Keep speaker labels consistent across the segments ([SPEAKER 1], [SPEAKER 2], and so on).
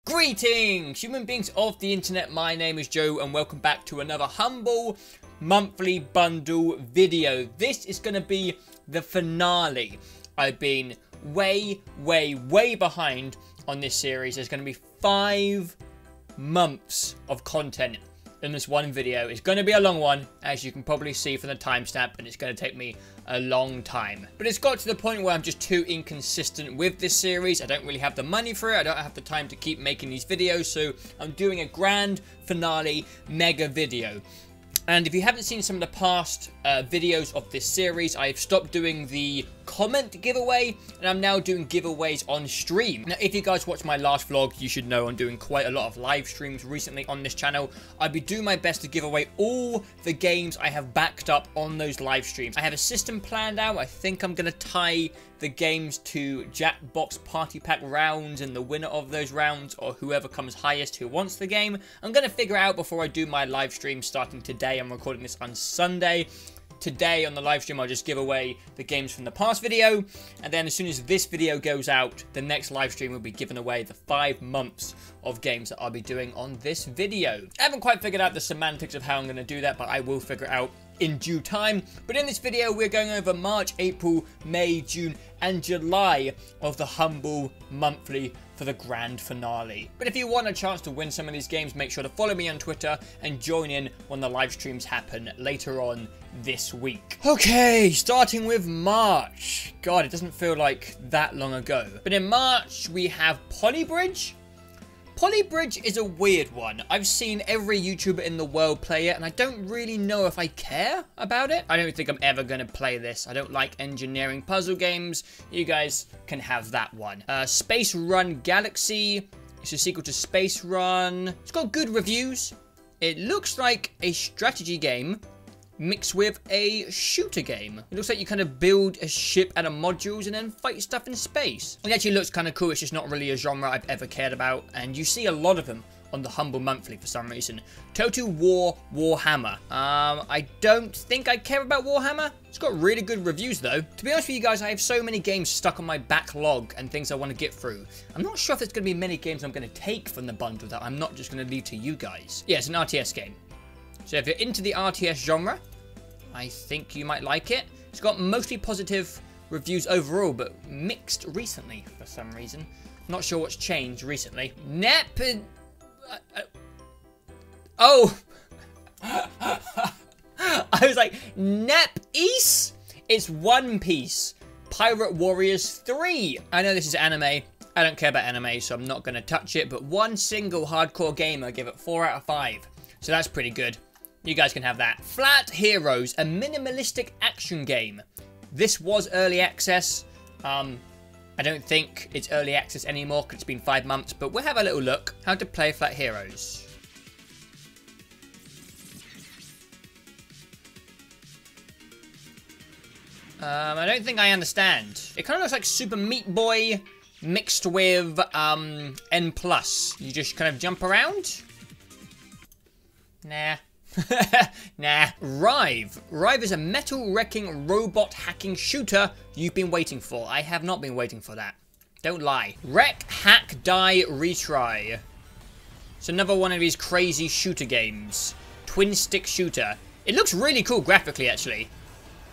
[SPEAKER 1] Greetings, human beings of the internet. My name is Joe and welcome back to another humble monthly bundle video. This is going to be the finale. I've been way behind on this series. There's going to be 5 months of content in this one video. It's going to be a long one, as you can probably see from the timestamp, and it's going to take me a long time. But it's got to the point where I'm just too inconsistent with this series. I don't really have the money for it. I don't have the time to keep making these videos, so I'm doing a grand finale mega video. And if you haven't seen some of the past videos of this series, I've stopped doing the comment giveaway, and I'm now doing giveaways on stream. Now, if you guys watched my last vlog, you should know I'm doing quite a lot of live streams recently on this channel. I'll be doing my best to give away all the games I have backed up on those live streams. I have a system planned out. I think I'm going to tie the games to Jackbox Party Pack rounds, and the winner of those rounds, or whoever comes highest who wants the game, I'm going to figure out before I do my live stream starting today. I'm recording this on Sunday. Today on the live stream, I'll just give away the games from the past video, and then as soon as this video goes out, the next live stream will be giving away the 5 months of games that I'll be doing on this video. I haven't quite figured out the semantics of how I'm going to do that, but I will figure it out in due time. But in this video, we're going over March, April, May, June, and July of the humble monthly for the grand finale. But if you want a chance to win some of these games, make sure to follow me on Twitter and join in when the live streams happen later on this week. Okay, starting with March. God, it doesn't feel like that long ago. But in March, we have Polybridge. Polybridge is a weird one. I've seen every YouTuber in the world play it, and I don't really know if I care about it. I don't think I'm ever going to play this. I don't like engineering puzzle games. You guys can have that one. Space Run Galaxy. It's a sequel to Space Run. It's got good reviews. It looks like a strategy game mixed with a shooter game. It looks like you kind of build a ship out of modules and then fight stuff in space. It actually looks kind of cool. It's just not really a genre I've ever cared about, and you see a lot of them on the Humble Monthly for some reason. Total War Warhammer. I don't think I care about Warhammer. It's got really good reviews though. To be honest with you guys, I have so many games stuck on my backlog and things I want to get through. I'm not sure if there's going to be many games I'm going to take from the bundle that I'm not just going to leave to you guys. Yeah, it's an RTS game. So if you're into the RTS genre, I think you might like it. It's got mostly positive reviews overall, but mixed recently for some reason. Not sure what's changed recently. Oh! I was like, NetEase? It's One Piece. Pirate Warriors 3. I know this is anime. I don't care about anime, so I'm not going to touch it, but one single hardcore gamer gave it 4 out of 5. So that's pretty good. You guys can have that. Flat Heroes, a minimalistic action game. This was early access. I don't think it's early access anymore because it's been 5 months, but we'll have a little look. How to play Flat Heroes. I don't think I understand. It kind of looks like Super Meat Boy mixed with N+. You just kind of jump around? Nah. Nah. Rive. Rive is a metal-wrecking robot hacking shooter you've been waiting for. I have not been waiting for that. Don't lie. Wreck, Hack, Die, Retry. It's another one of these crazy shooter games. Twin stick shooter. It looks really cool graphically, actually.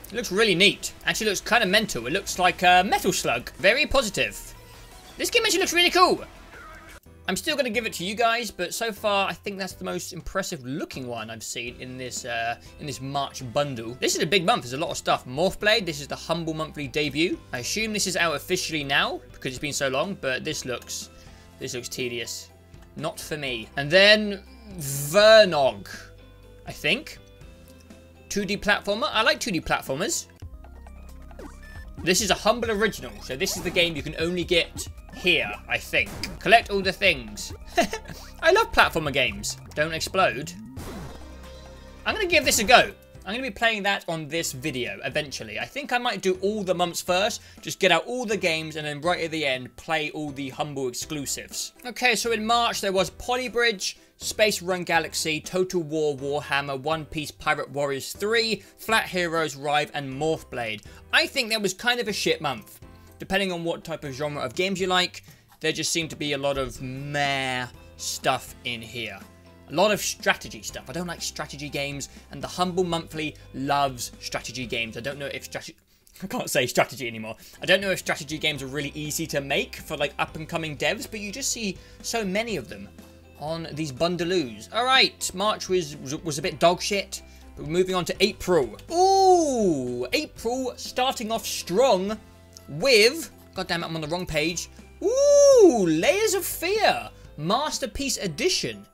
[SPEAKER 1] It looks really neat. Actually looks kind of mental. It looks like Metal Slug. Very positive. This game actually looks really cool. I'm still going to give it to you guys, but so far I think that's the most impressive looking one I've seen in this March bundle. This is a big month. There's a lot of stuff. Morphblade. This is the Humble Monthly debut. I assume this is out officially now because it's been so long, but this looks tedious. Not for me. And then Vernog, I think. 2D platformer. I like 2D platformers. This is a Humble original, so this is the game you can only get here, I think. Collect all the things. I love platformer games. Don't explode. I'm going to give this a go. I'm going to be playing that on this video eventually. I think I might do all the months first, just get out all the games, and then right at the end, play all the Humble exclusives. Okay, so in March, there was Polybridge, Space Run Galaxy, Total War Warhammer, One Piece Pirate Warriors 3, Flat Heroes, Rive, and Morphblade. I think that was kind of a shit month. Depending on what type of genre of games you like, there just seemed to be a lot of meh stuff in here. A lot of strategy stuff. I don't like strategy games, and the Humble Monthly loves strategy games. I don't know if I can't say strategy anymore. I don't know if strategy games are really easy to make for like up-and-coming devs, but you just see so many of them on these bundaloos. Alright, March was a bit dog shit, but we're moving on to April. Ooh, April starting off strong with, god damn it, I'm on the wrong page. Ooh, Layers of Fear, Masterpiece Edition.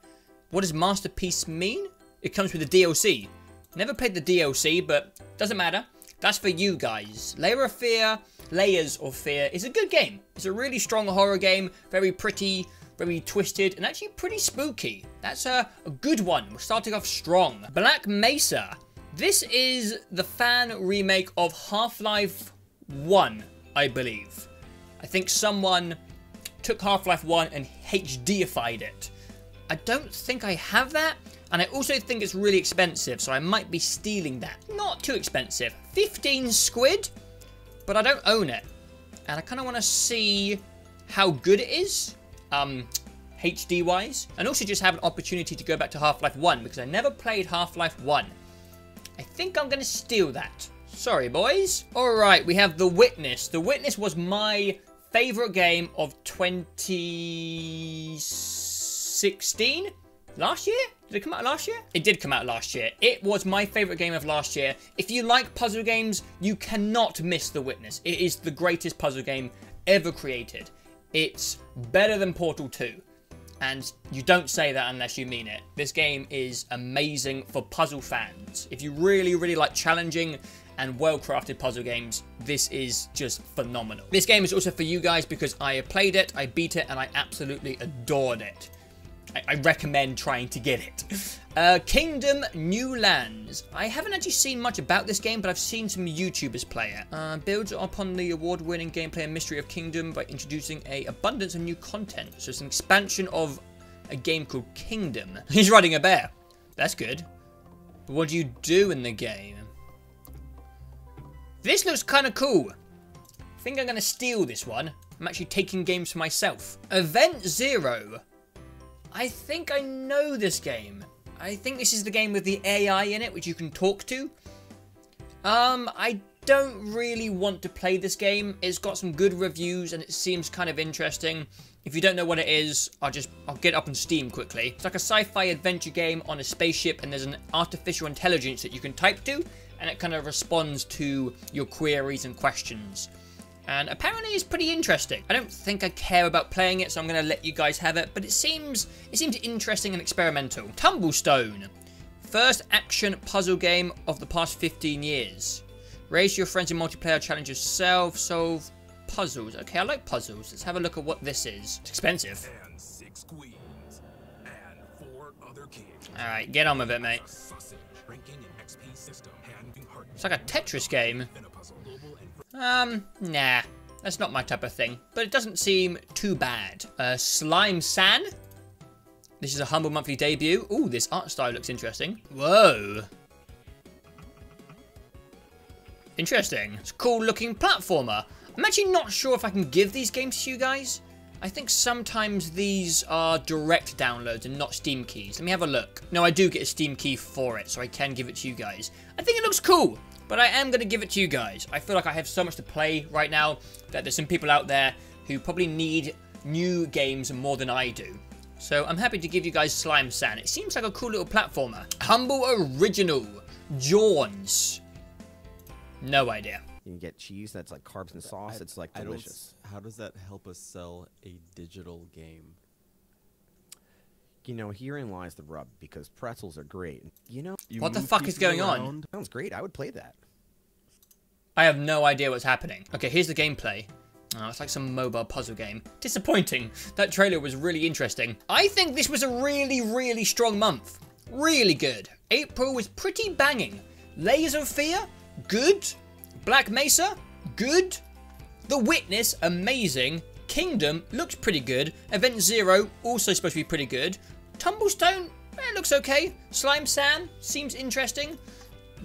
[SPEAKER 1] What does Masterpiece mean? It comes with the DLC. Never played the DLC, but doesn't matter. That's for you guys. Layers of Fear is a good game. It's a really strong horror game. Very pretty, very twisted, and actually pretty spooky. That's a good one. We're starting off strong. Black Mesa. This is the fan remake of Half-Life 1, I believe. I think someone took Half-Life 1 and HDified it. I don't think I have that, and I also think it's really expensive, so I might be stealing that. Not too expensive. 15 squid, but I don't own it. And I kind of want to see how good it is, HD-wise, and also just have an opportunity to go back to Half-Life 1, because I never played Half-Life 1. I think I'm going to steal that. Sorry, boys. Alright, we have The Witness. The Witness was my favourite game of 2016? Last year? Did it come out last year? It did come out last year. It was my favourite game of last year. If you like puzzle games, you cannot miss The Witness. It is the greatest puzzle game ever created. It's better than Portal 2. And you don't say that unless you mean it. This game is amazing for puzzle fans. If you really, really like challenging and well-crafted puzzle games, this is just phenomenal. This game is also for you guys because I played it, I beat it, and I absolutely adored it. I recommend trying to get it. Kingdom New Lands. I haven't actually seen much about this game, but I've seen some YouTubers play it. Builds upon the award-winning gameplay and mystery of Kingdom by introducing an abundance of new content. So it's an expansion of a game called Kingdom. He's riding a bear. That's good. But what do you do in the game? This looks kind of cool. I think I'm going to steal this one. I'm actually taking games for myself. Event Zero. I think I know this game. I think this is the game with the AI in it, which you can talk to. I don't really want to play this game. It's got some good reviews and it seems kind of interesting. If you don't know what it is, I'll get it up on Steam quickly. It's like a sci-fi adventure game on a spaceship, and there's an artificial intelligence that you can type to, and it kind of responds to your queries and questions. And apparently it's pretty interesting. I don't think I care about playing it, so I'm going to let you guys have it. But it seems interesting and experimental. Tumblestone. First action puzzle game of the past 15 years. Raise your friends in multiplayer, challenge yourself, solve puzzles. Okay, I like puzzles. Let's have a look at what this is. It's expensive.
[SPEAKER 2] And 6 queens. And 4 other kings.
[SPEAKER 1] Alright, get on with it, mate. It's like a Tetris game. Nah. That's not my type of thing. But it doesn't seem too bad. Slime San. This is a Humble Monthly debut. Ooh, this art style looks interesting. Whoa. Interesting. It's a cool looking platformer. I'm actually not sure if I can give these games to you guys. I think sometimes these are direct downloads and not Steam keys. Let me have a look. No, I do get a Steam key for it, so I can give it to you guys. I think it looks cool. But I am going to give it to you guys. I feel like I have so much to play right now that there's some people out there who probably need new games more than I do. So I'm happy to give you guys Slime San. It seems like a cool little platformer. Humble Original. Jawns. No idea.
[SPEAKER 3] You can get cheese that's like carbs and sauce. It's like delicious.
[SPEAKER 4] How does that help us sell a digital game?
[SPEAKER 3] You know, herein lies the rub, because pretzels are great. You know,
[SPEAKER 1] what the fuck is going on?
[SPEAKER 3] Sounds great. I would play that.
[SPEAKER 1] I have no idea what's happening. Okay, here's the gameplay. Oh, it's like some mobile puzzle game. Disappointing. That trailer was really interesting. I think this was a really, really strong month. Really good. April was pretty banging. Layers of Fear, good. Black Mesa, good. The Witness, amazing. Kingdom looks pretty good. Event Zero, also supposed to be pretty good. Tumblestone, looks okay. Slime San, seems interesting.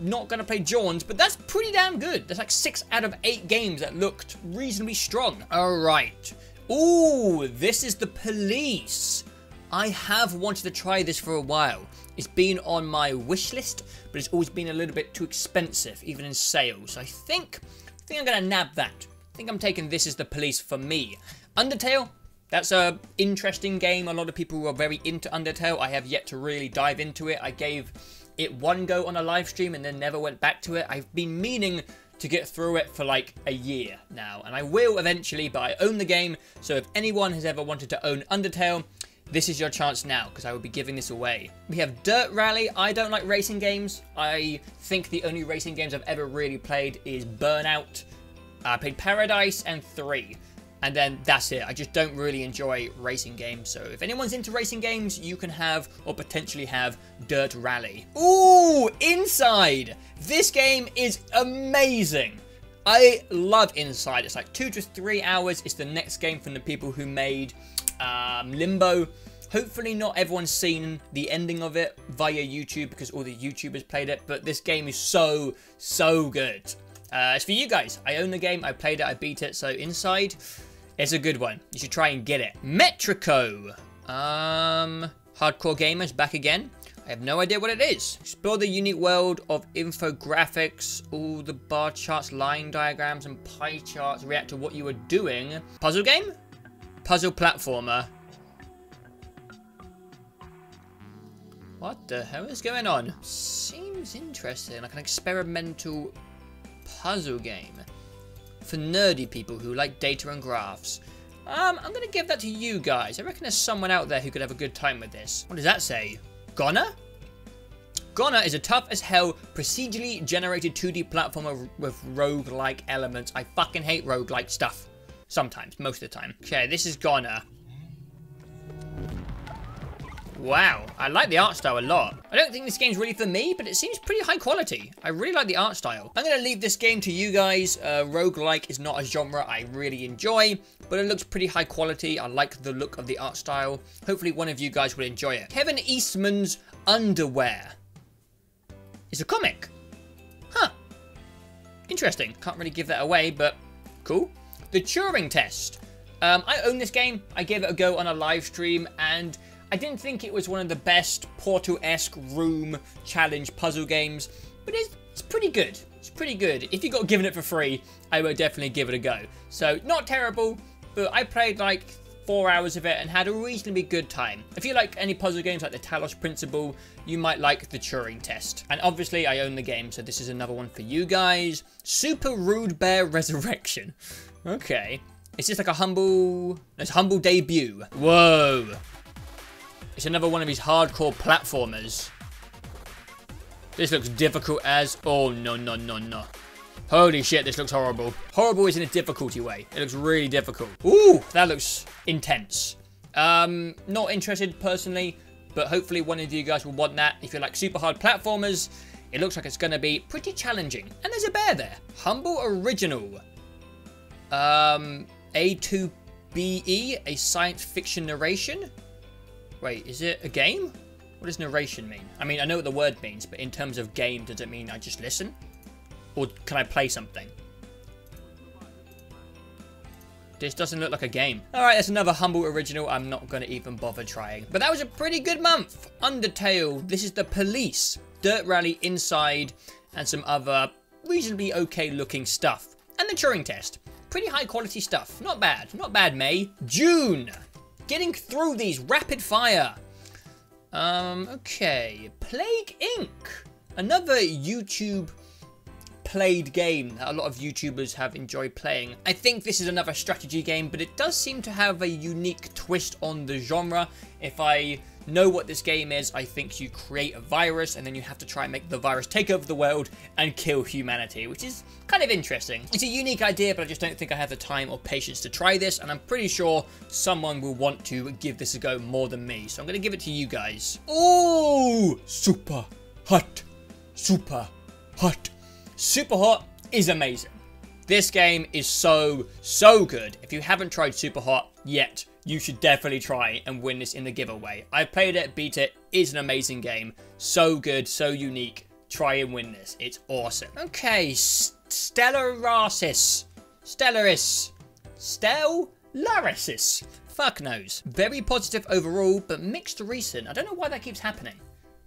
[SPEAKER 1] Not going to play Jawns, but that's pretty damn good. There's like 6 out of 8 games that looked reasonably strong. Alright. Ooh, this is the police. I have wanted to try this for a while. It's been on my wish list, but it's always been a little bit too expensive, even in sales. So I think I'm gonna nab that. I think I'm taking This Is the Police for me. Undertale, that's a interesting game. A lot of people are very into Undertale. I have yet to really dive into it. I gave it one go on a live stream and then never went back to it. I've been meaning to get through it for like a year now, and I will eventually, but I own the game. So if anyone has ever wanted to own Undertale, this is your chance now, because I will be giving this away. We have Dirt Rally. I don't like racing games. I think the only racing games I've ever really played is Burnout. I played Paradise and 3. And then that's it. I just don't really enjoy racing games. So if anyone's into racing games, you can have, or potentially have, Dirt Rally. Ooh, Inside. This game is amazing. I love Inside. It's like 2 to 3 hours. It's the next game from the people who made Limbo. Hopefully not everyone's seen the ending of it via YouTube because all the YouTubers played it, but this game is so good. It's for you guys. I own the game, I played it, I beat it, so Inside, it's a good one. You should try and get it. Metrico. Hardcore Gamers back again. I have no idea what it is. Explore the unique world of infographics. All the bar charts, line diagrams, and pie charts react to what you are doing. Puzzle game? Puzzle platformer. What the hell is going on? Seems interesting, like an experimental puzzle game for nerdy people who like data and graphs. I'm gonna give that to you guys. I reckon there's someone out there who could have a good time with this. What does that say? Goner? Goner is a tough as hell procedurally generated 2D platformer with roguelike elements. I fucking hate roguelike stuff. Sometimes, most of the time. Okay, this is Goner. Wow, I like the art style a lot. I don't think this game's really for me, but it seems pretty high quality. I really like the art style. I'm going to leave this game to you guys. Roguelike is not a genre I really enjoy, but it looks pretty high quality. I like the look of the art style. Hopefully one of you guys will enjoy it. Kevin Eastman's Underwear. It's a comic. Huh. Interesting. Can't really give that away, but cool. The Turing Test. I own this game. I gave it a go on a live stream, and I didn't think it was one of the best Portal-esque room challenge puzzle games, but it's pretty good. It's pretty good. If you got given it for free, I would definitely give it a go. So, not terrible, but I played like 4 hours of it and had a reasonably good time. If you like any puzzle games like the Talos Principle, you might like the Turing Test. And obviously, I own the game, so this is another one for you guys. Super Rude Bear Resurrection. Okay. It's just like a humble debut. Whoa. It's another one of these hardcore platformers. This looks difficult as... Oh, no. Holy shit, this looks horrible. Horrible is in a difficulty way. It looks really difficult. Ooh, that looks intense. Not interested personally, but hopefully one of you guys will want that. If you like super hard platformers, it looks like it's going to be pretty challenging. And there's a bear there. Humble Original. A2BE, a science fiction narration. Wait, is it a game? What does narration mean? I mean, I know what the word means, but in terms of game, does it mean I just listen? Or can I play something? This doesn't look like a game. Alright, that's another Humble Original I'm not going to even bother trying. But that was a pretty good month. Undertale, This Is the Police, Dirt Rally, Inside, and some other reasonably okay looking stuff. And the Turing Test. Pretty high quality stuff. Not bad. Not bad, May. June. Getting through these rapid fire. Okay. Plague Inc. Another YouTube played game that a lot of YouTubers have enjoyed playing. I think this is another strategy game, but it does seem to have a unique twist on the genre. If I know what this game is, I think you create a virus and then you have to try and make the virus take over the world and kill humanity, which is kind of interesting. It's a unique idea, but I just don't think I have the time or patience to try this, and I'm pretty sure someone will want to give this a go more than me, so I'm going to give it to you guys. Ooh, super hot. Super hot. Super Hot is amazing. This game is so good. If you haven't tried Super Hot yet, you should definitely try and win this in the giveaway. I played it, beat it. It's an amazing game. So good, so unique. Try and win this. It's awesome. Okay, Stellaris. Larisis. Fuck knows. Very positive overall, but mixed recent. I don't know why that keeps happening.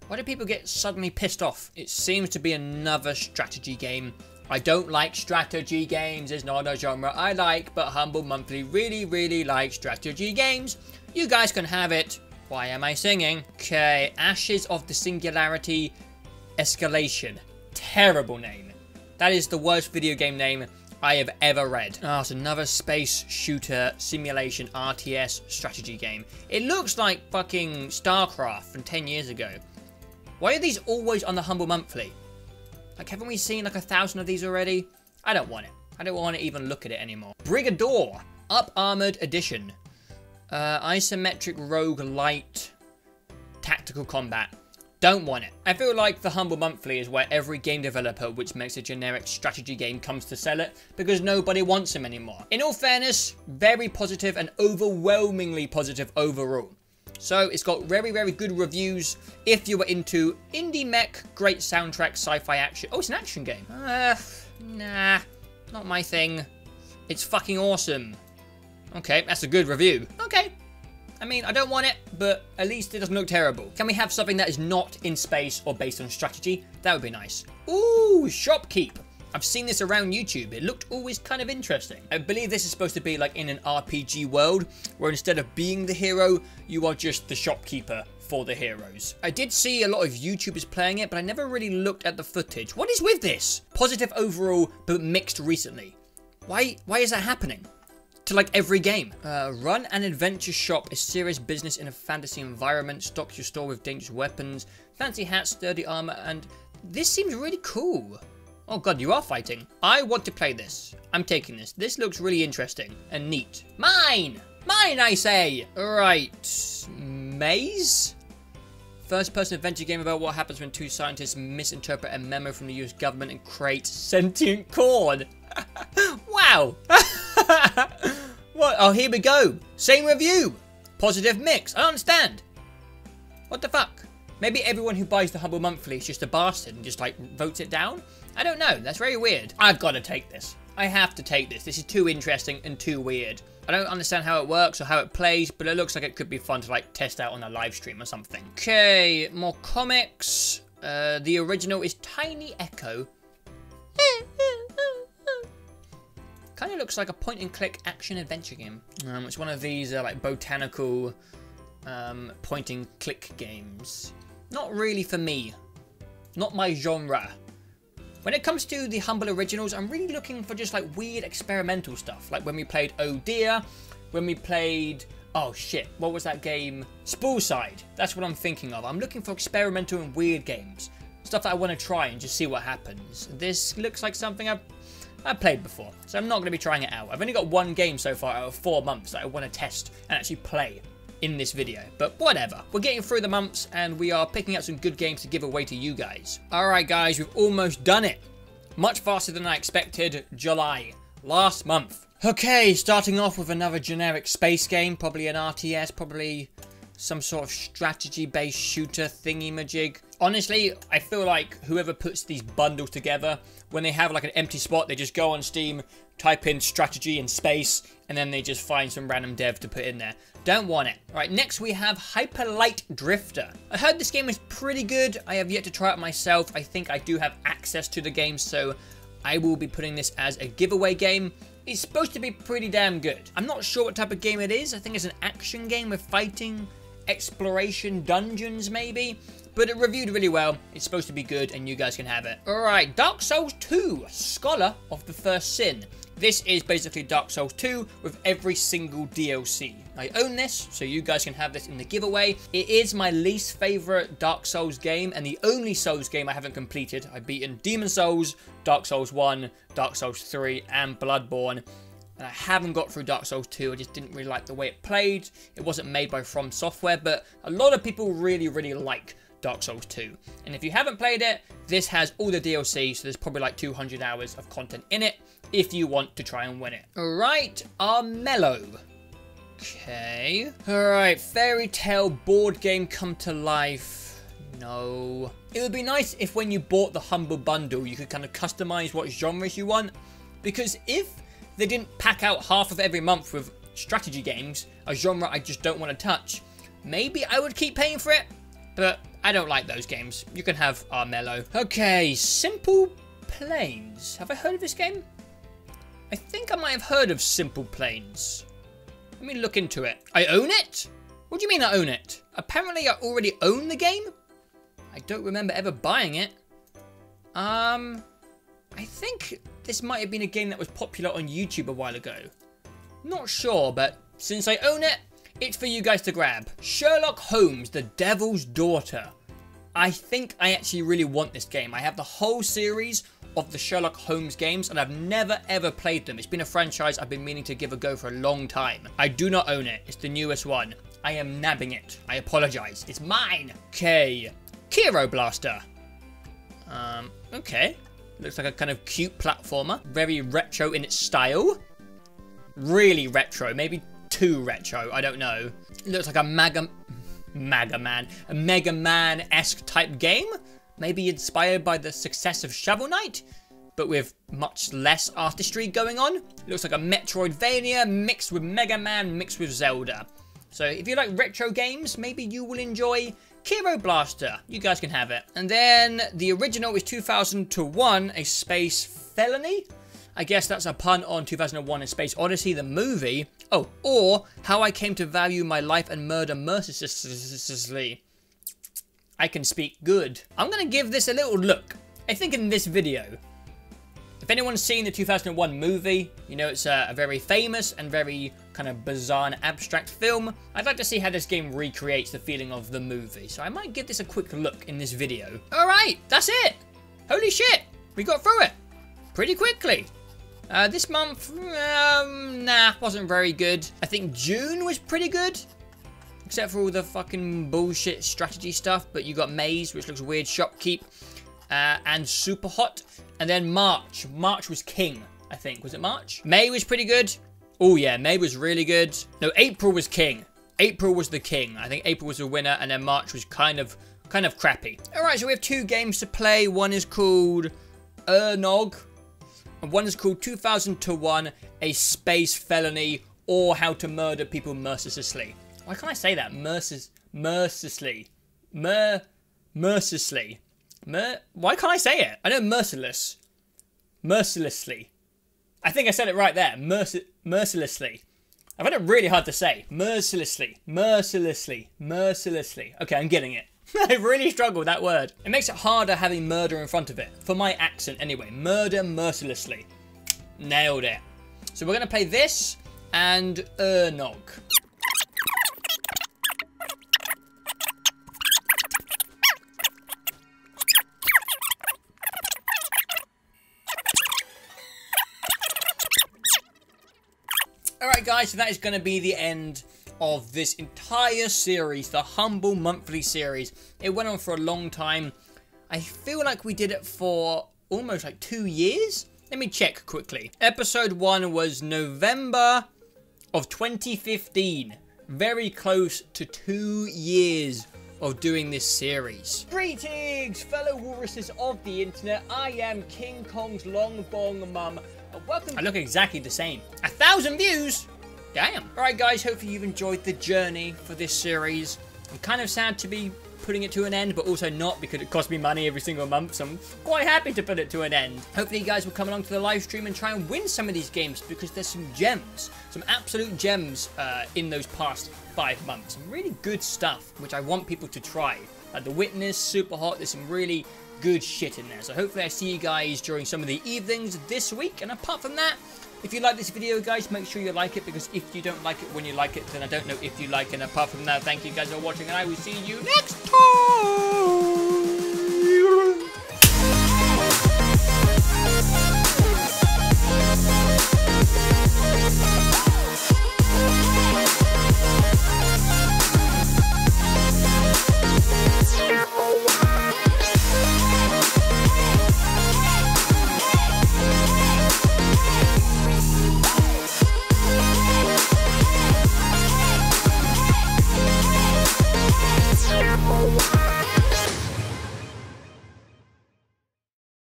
[SPEAKER 1] Why do people get suddenly pissed off? It seems to be another strategy game. I don't like strategy games. It's not a genre I like, but Humble Monthly really like strategy games. You guys can have it. Why am I singing? Okay, Ashes of the Singularity Escalation. Terrible name. That is the worst video game name I have ever read. Oh, it's another space shooter simulation RTS strategy game. It looks like fucking StarCraft from 10 years ago. Why are these always on the Humble Monthly? Like, haven't we seen like 1,000 of these already? I don't want it. I don't want to even look at it anymore. Brigador, Up Armored Edition. Isometric rogue light tactical combat. Don't want it. I feel like the Humble Monthly is where every game developer which makes a generic strategy game comes to sell it because nobody wants them anymore. In all fairness, very positive and overwhelmingly positive overall. So it's got very good reviews if you were into indie mech, great soundtrack, sci-fi action. Oh, it's an action game. Nah, not my thing. It's fucking awesome. Okay, that's a good review. Okay. I mean, I don't want it, but at least it doesn't look terrible. Can we have something that is not in space or based on strategy? That would be nice. Ooh, Shopkeep. I've seen this around YouTube. It looked always kind of interesting. I believe this is supposed to be like in an RPG world, where instead of being the hero, you are just the shopkeeper for the heroes. I did see a lot of YouTubers playing it, but I never really looked at the footage. What is with this? Positive overall, but mixed recently. Why is that happening? To like every game. Run an adventure shop, a serious business in a fantasy environment. Stock your store with dangerous weapons, fancy hats, sturdy armor, and this seems really cool. Oh god, you are fighting. I want to play this. I'm taking this. This looks really interesting and neat. Mine! Mine, I say! Right. Maze? First-person adventure game about what happens when two scientists misinterpret a memo from the US government and create sentient corn. Wow! What? Oh, here we go. Same review. Positive mix. I don't understand. What the fuck? Maybe everyone who buys the Humble Monthly is just a bastard and just like votes it down? I don't know. That's very weird. I've got to take this. I have to take this. This is too interesting and too weird. I don't understand how it works or how it plays, but it looks like it could be fun to like test out on a live stream or something. Okay, more comics. The original is Tiny Echo. Kind of looks like a point-and-click action-adventure game. It's one of these like botanical point-and-click games. Not really for me. Not my genre. When it comes to the Humble Originals, I'm really looking for just like weird experimental stuff. Like when we played Oh Dear, when we played... Oh shit, what was that game? Spoolside. That's what I'm thinking of. I'm looking for experimental and weird games. Stuff that I want to try and just see what happens. This looks like something I've played before, so I'm not going to be trying it out. I've only got one game so far out of 4 months that I want to test and actually play in this video, but whatever. We're getting through the months and we are picking out some good games to give away to you guys. Alright guys, we've almost done it. Much faster than I expected. July, last month. Okay, starting off with another generic space game, probably an RTS, probably some sort of strategy-based shooter thingy-majig. Honestly, I feel like whoever puts these bundles together, when they have like an empty spot, they just go on Steam, type in strategy and space, and then they just find some random dev to put in there. Don't want it. Right, next we have Hyperlight Drifter. I heard this game is pretty good. I have yet to try it myself. I think I do have access to the game, so I will be putting this as a giveaway game. It's supposed to be pretty damn good. I'm not sure what type of game it is. I think it's an action game with fighting, exploration, dungeons maybe. But it reviewed really well. It's supposed to be good and you guys can have it. Alright, Dark Souls 2, Scholar of the First Sin. This is basically Dark Souls 2 with every single DLC. I own this, so you guys can have this in the giveaway. It is my least favorite Dark Souls game and the only Souls game I haven't completed. I've beaten Demon Souls, Dark Souls 1, Dark Souls 3, and Bloodborne. And I haven't got through Dark Souls 2, I just didn't really like the way it played. It wasn't made by From Software, but a lot of people really like Dark Souls 2. And if you haven't played it, this has all the DLC, so there's probably like 200 hours of content in it, if you want to try and win it. Alright, Armello. Okay. Alright, Fairy Tale board game come to life. No. It would be nice if when you bought the Humble Bundle, you could kind of customize what genres you want. Because if they didn't pack out half of every month with strategy games, a genre I just don't want to touch, maybe I would keep paying for it, but I don't like those games. You can have Armello. Okay, Simple Planes. Have I heard of this game? I think I might have heard of Simple Planes. Let me look into it. I own it? What do you mean I own it? Apparently I already own the game? I don't remember ever buying it. I think this might have been a game that was popular on YouTube a while ago. Not sure, but since I own it, it's for you guys to grab. Sherlock Holmes, The Devil's Daughter. I think I actually really want this game. I have the whole series of the Sherlock Holmes games, and I've never ever played them. It's been a franchise I've been meaning to give a go for a long time. I do not own it. It's the newest one. I am nabbing it. I apologize. It's mine. Okay. Kiro Blaster. Okay. Looks like a kind of cute platformer. Very retro in its style. Really retro. Maybe too retro. I don't know. Looks like a Mega Man-esque type game. Maybe inspired by the success of Shovel Knight, but with much less artistry going on. Looks like a Metroidvania mixed with Mega Man, mixed with Zelda. So if you like retro games, maybe you will enjoy Kiro Blaster. You guys can have it. And then the original is 2001, A Space Felony. I guess that's a pun on 2001, A Space Odyssey, the movie. Oh, or How I Came to Value My Life and Murder Mercilessly. I can speak good. I'm going to give this a little look. I think in this video, if anyone's seen the 2001 movie, you know it's a very famous and very kind of bizarre and abstract film. I'd like to see how this game recreates the feeling of the movie. So I might give this a quick look in this video. Alright, that's it. Holy shit. We got through it pretty quickly. This month, nah, wasn't very good. I think June was pretty good. Except for all the fucking bullshit strategy stuff. But you got Maze, which looks weird. Shopkeep. And Super Hot. And then March. March was king, I think. Was it March? May was pretty good. Oh, yeah. May was really good. No, April was king. April was the king. I think April was the winner. And then March was kind of crappy. Alright, so we have 2 games to play. One is called Nog. And one is called 2001, A Space Felony. Or How to Murder People Mercilessly. Why can't I say that? Mercilessly. Why can't I say it? I know merciless. Mercilessly. I think I said it right there. Mercilessly. I've had it really hard to say. Mercilessly. Okay, I'm getting it. I really struggle with that word. It makes it harder having murder in front of it. For my accent anyway. Murder mercilessly. Nailed it. So we're going to play this and Nog. Alright guys, so that is going to be the end of this entire series, the Humble Monthly series. It went on for a long time. I feel like we did it for almost like 2 years. Let me check quickly. Episode 1 was November of 2015. Very close to 2 years of doing this series. Greetings, fellow walruses of the internet. I am King Kong's long bong mum. Welcome. I look exactly the same. 1,000 views. Damn. Alright guys, hopefully you've enjoyed the journey for this series. I'm kind of sad to be putting it to an end, but also not because it cost me money every single month, so I'm quite happy to put it to an end. Hopefully you guys will come along to the live stream and try and win some of these games, because there's some gems, some absolute gems in those past 5 months. Some really good stuff, which I want people to try. Like The Witness, Super Hot, there's some really good shit in there. So hopefully I see you guys during some of the evenings this week. And apart from that, if you like this video, guys, make sure you like it, because if you don't like it when you like it, then I don't know if you like it. And apart from that, thank you guys for watching, and I will see you next time.